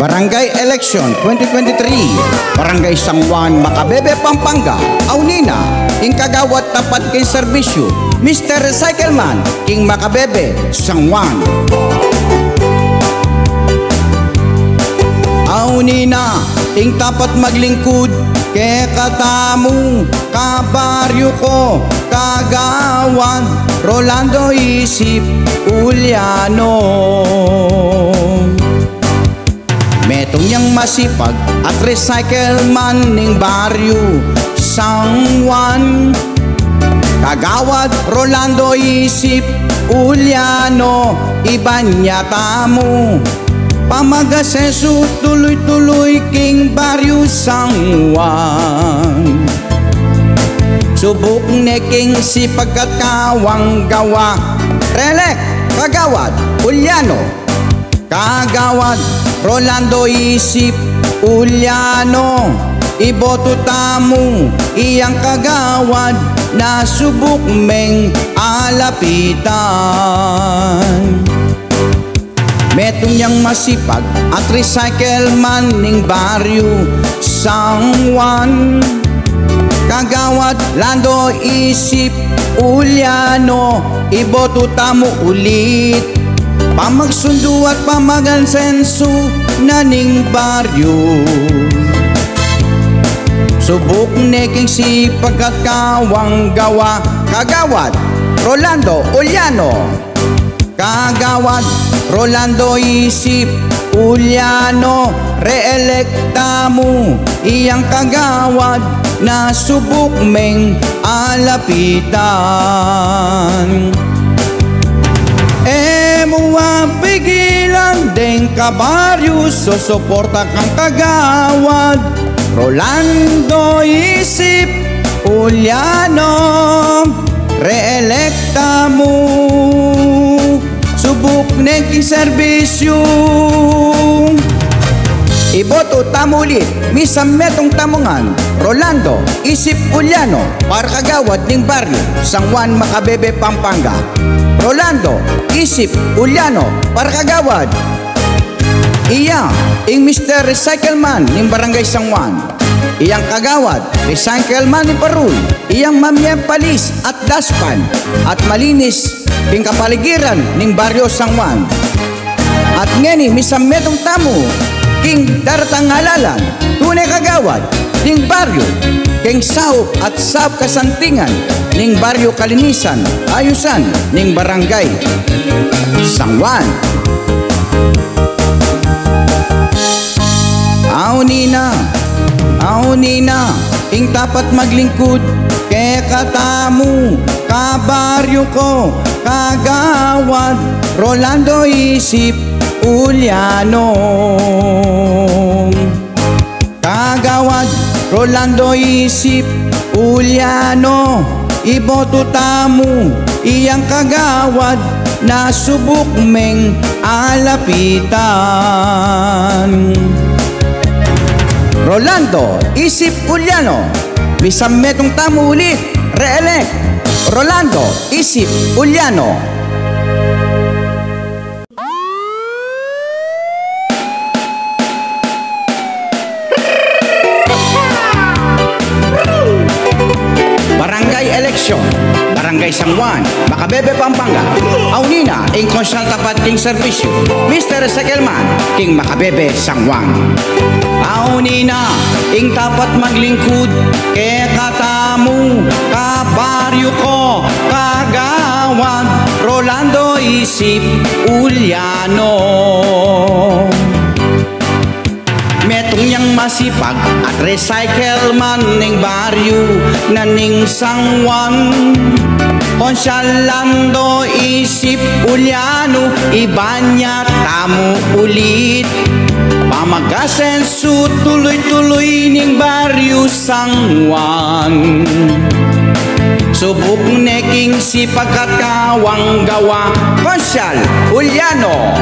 Barangay Election 2023, Barangay San Juan, Macabebe, Pampanga. Aunina, ing kagawad tapat kay serbisyo, Mr. Recycleman, king Macabebe, San Juan. Aunina, ing tapat maglingkod, kay katamu, kabaryo ko, kagawad, Rolando Isip Uliano. Metong niyang masipag at recycleman ning baryo San Juan, kagawad Rolando Isip Uliano. Iba niya tamo, pamagaseso tuloy-tuloy king baryo San Juan. Subok neking sipag at kawang gawa, relek kagawad Uliano, kagawad Rolando Isip Uliano. Iboto tamo iyang kagawad na subok meng alapitan. Metong niyang masipag at recycleman ning baryo San Juan, kagawad Lando Isip Uliano. Iboto tamo ulit, pamagsundo at pamagansenso na ning baryo. Subok neking sipag at kawang gawa, kagawad Rolando Uliano, kagawad Rolando Isip Uliano. Reelekta mo iyang kagawad na subok meng alapitan. Muwa pigilan deng kabaryo, susuporta kang kagawad Rolando Isip Uliano. Reelekta mo, subok neking serbisyo. Iboto tamo ulit, misam metong tamungan Rolando Isip Uliano, para kagawad ning baryo San Juan, Macabebe, Pampanga. Rolando Isip Uliano, para kagawad iyang ing Mr. Recycleman ning Barangay San Juan. Iyang kagawad recycleman ni Parul, iyang mamyang palis at daspan at malinis king kapaligiran ning baryo San Juan. At ngeni misam metong tamo king daratang halalan, tunay kagawad ning baryo king saup at saup kasantingan ning baryo kalinisan, ayusan ning Barangay San Juan. Aunina, ing tapat maglingkod, kay katamu, kabaryo ko, kagawad Rolando Isip Uliano, kagawad Rolando Isip Uliano. Iboto tamo iyang kagawad na subok meng alapitan. Rolando Isip Uliano, misam metong tamo ulit, reelect Rolando Isip Uliano. Barangay Election, Barangay San Juan, Macabebe, Pampanga. Aunina, ing konsal tapat king serbisyo, Mr. Recycleman, king Macabebe, San Juan. Aunina, ing tapat maglingkod, kay katamu, kabaryo ko, kagawad Rolando Isip Uliano. Metong niyang masipag at recycleman ning baryo na ning San Juan, Konsyalando Isip Uliano. Iba niya tamo ulit, pamagasenso tuloy-tuloy ning baryo San Juan. Subok neking sipag at kawang gawa, Konsyal Uliano,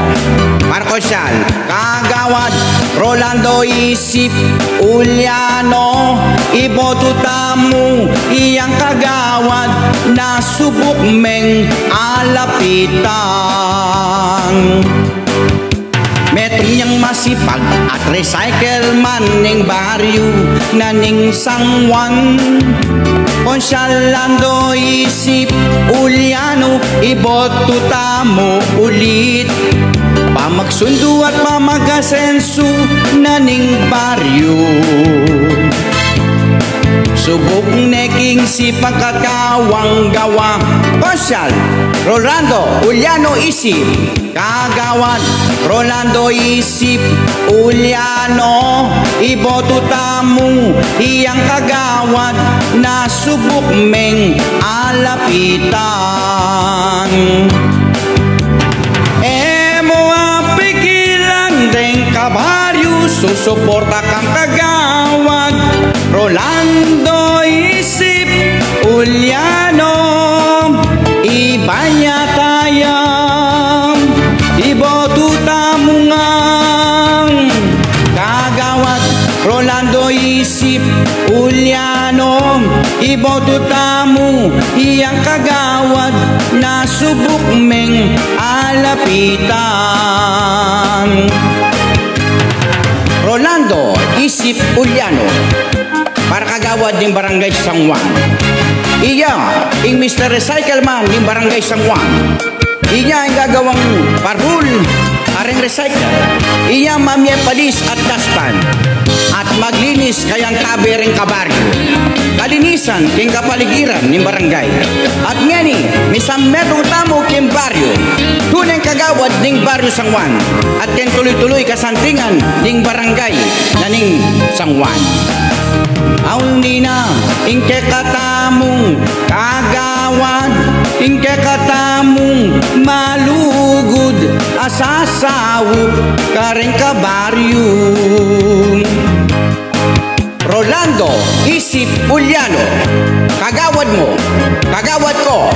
para konsyal kagawad Rolando Isip Uliano. Iboto tamo iyang kagawad na subok meng alapitan. Metong niyang masipag at recycle man ning baryo na ning sangwan. Konsyalando isip Uliano, iboto tamo ulit. Pamagsundo at pamagasenso na ning baryo. Subok neking si pagkakawang gawa. Konsyal Rolando Uliano isip kagawad. Rolando isip Uliano, iboto tamo iyang kagawad na subok meng alapitan. Emo apikilan deng kabaryo, susuporta kang kagawad. Rolando isip Uliano, iba niya tayang iboto tamungang kagawad. Rolando isip Uliano, iboto tamo iyang kagawad na subok meng alapitan. Rolando isip Uliano, para kagawad ng Barangay San Juan. Iya ang Mr. Recycle Man ng Barangay San Juan. Iya ang gagawang parul, aring recycle. Iya mamye palis at daspan at maglinis kayang tabi ring kabaryo. Kalinisan king kapaligiran ng barangay. At ngani, misang metong tamo king baryo. Tuneng kagawad ng baryo San Juan. At ken tuloy-tuloy kasantingan ng barangay na ning San Juan. Aun na ingke katamong kagawad, ingke katamong malugod, asasawo kareng kabaryo. Rolando isip Uliano, kagawad mo, kagawad ko,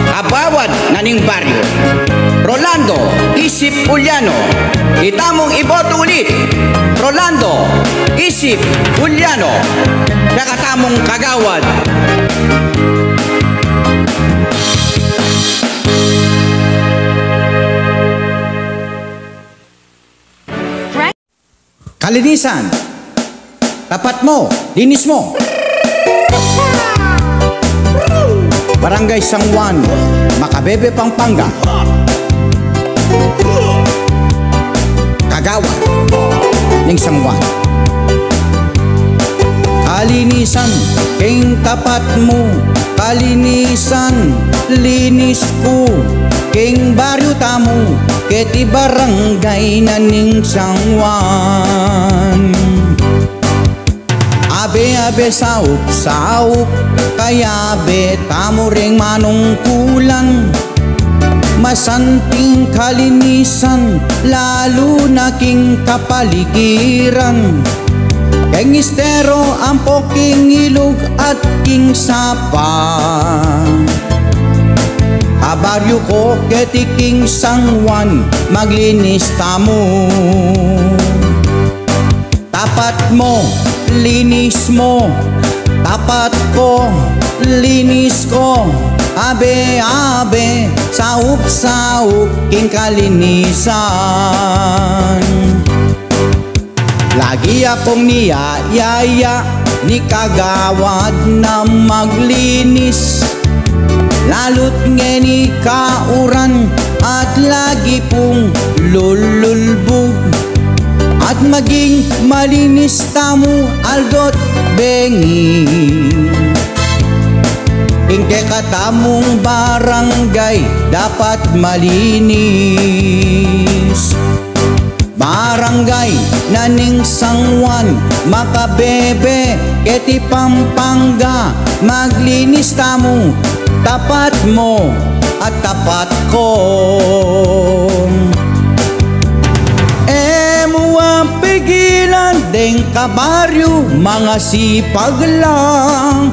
kabawad na ning baryo. Rolando isip Uliano, itamong iboto ulit. Rolando isip Uliano, nakatamong kagawad. Kalinisan, tapat mo, linis mo. Barangay San Juan, Macabebe, Pampanga. Kagawad ng San Juan. Kalinisan, king tapat mo. Kalinisan, linis ko. King baryo tamo, keti barangay na ning San Juan. Abe-abe saup-saup, kaya be tamo ring manungkulan. Masanting kalinisan, lalo na king kapaligiran. Keng istero ang poking ilog at king sapa. Kabaryo ko keti king San Juan, maglinis tamo. Tapat mo, linis mo. Tapat ko, linis ko. Abe-abe, saup-saup, king kalinisan. Lagi akong niyayaya ni kagawad na maglinis. Lalo't ngeni kauran at lagi pong lululbog. At maging malinis tamo aldot bengi. Ingke katamong barangay dapat malinis. Barangay na ning San Juan, Macabebe, keti Pampanga, maglinis tamo. Tapat mo at tapat ko. Emo ang pigilan deng kabaryo, mga sipag lang.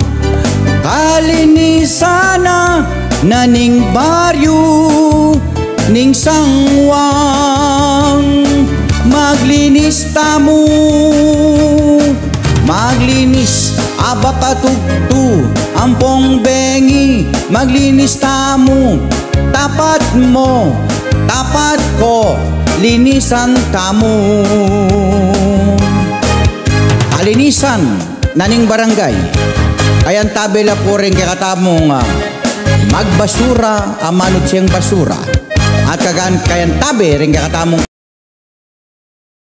Kalinisan na ning baryo ning San Juan. Maglinis tamo, maglinis abakatugtu ampong bengi. Maglinis tamo, tapat mo, tapat ko. linisan tamo. Kalinisan naning barangay. Kayan tabela po rin kakatamong magbasura amanot siyang basura. At kayan tabe rin kakatamong